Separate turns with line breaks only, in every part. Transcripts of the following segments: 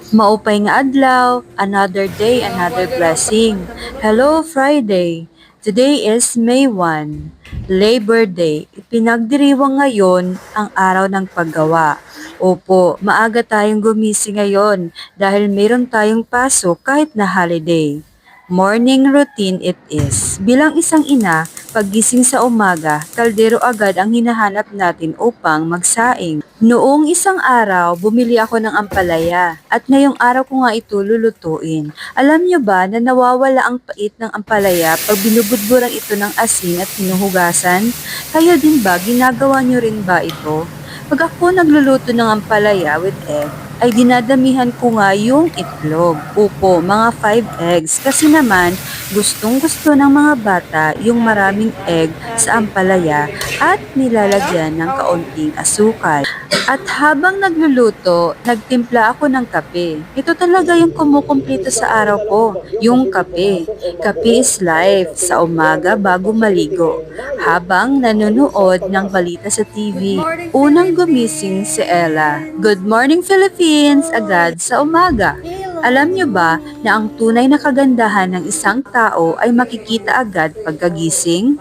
Maupay nga adlaw, another day, another blessing. Hello Friday. Today is May 1, Labor Day. Pinagdiriwang ngayon ang araw ng paggawa. Opo, maaga tayong gumising ngayon dahil mayroon tayong pasok kahit na holiday. Morning routine it is. Bilang isang ina, paggising sa umaga, kaldero agad ang hinahanap natin upang magsaing. Noong isang araw, bumili ako ng ampalaya at ngayong araw ko nga ito lulutuin. Alam nyo ba na nawawala ang pait ng ampalaya pag binubudburan ito ng asin at hinuhugasan? Kayo din ba, ginagawa nyo rin ba ito? Pag ako nagluluto ng ampalaya with egg, ay dinadamihan ko nga yung itlog. Opo, mga 5 eggs. Kasi naman, gustong gusto ng mga bata yung maraming egg sa ampalaya at nilalagyan ng kaunting asukal. At habang nagluluto, nagtimpla ako ng kape. Ito talaga yung kumukumpleto sa araw ko, yung kape. Kape is life sa umaga bago maligo. Habang nanonood ng balita sa TV, unang gumising si Ella. Good morning Philippines! Agad sa umaga. Alam niyo ba na ang tunay na kagandahan ng isang tao ay makikita agad pagkagising?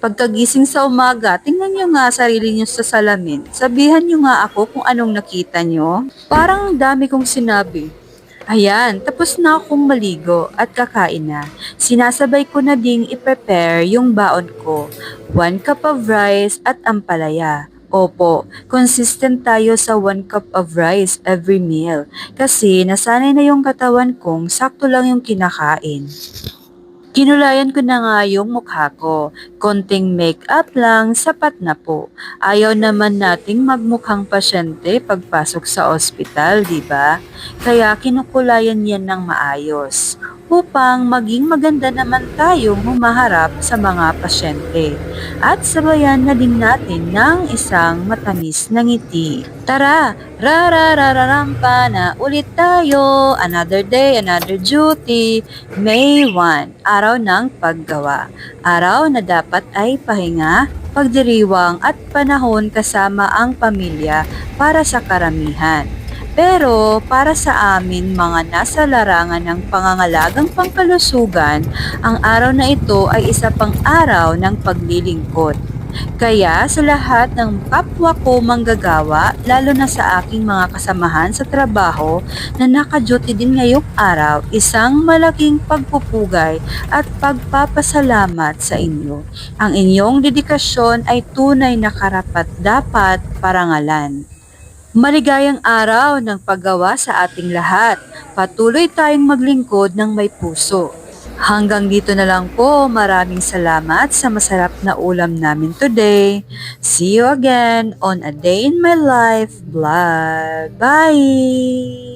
Pagkagising sa umaga, tingnan nyo nga sarili nyo sa salamin. Sabihan nyo nga ako kung anong nakita nyo. Parang ang dami kong sinabi. Ayan, tapos na akong maligo at kakain na. Sinasabay ko na ding i-prepare yung baon ko. 1 cup of rice at ampalaya. Opo, consistent tayo sa 1 cup of rice every meal. Kasi nasanay na yung katawan kong sakto lang yung kinakain. Kinulayan ko na nga yung mukha ko. Konting make-up lang, sapat na po. Ayaw naman nating magmukhang pasyente pagpasok sa ospital, di ba? Kaya kinukulayan yan ng maayos upang maging maganda naman tayong humaharap sa mga pasyente. At sabayan na din natin ng isang matamis na ngiti. Tara, rararararampa na ulit tayo. Another day, another duty. May 1, araw ng paggawa. Araw na dapat ay pahinga, pagdiriwang at panahon kasama ang pamilya para sa karamihan. Pero para sa amin mga nasa larangan ng pangangalagang pangkalusugan, ang araw na ito ay isa pang araw ng paglilingkod. Kaya sa lahat ng kapwa ko manggagawa, lalo na sa aking mga kasamahan sa trabaho na naka-duty din ngayong araw, isang malaking pagpupugay at pagpapasalamat sa inyo. Ang inyong dedikasyon ay tunay na karapat-dapat parangalan. Maligayang araw ng paggawa sa ating lahat. Patuloy tayong maglingkod ng may puso. Hanggang dito na lang po. Maraming salamat sa masarap na ulam namin today. See you again on A Day in My Life vlog. Bye!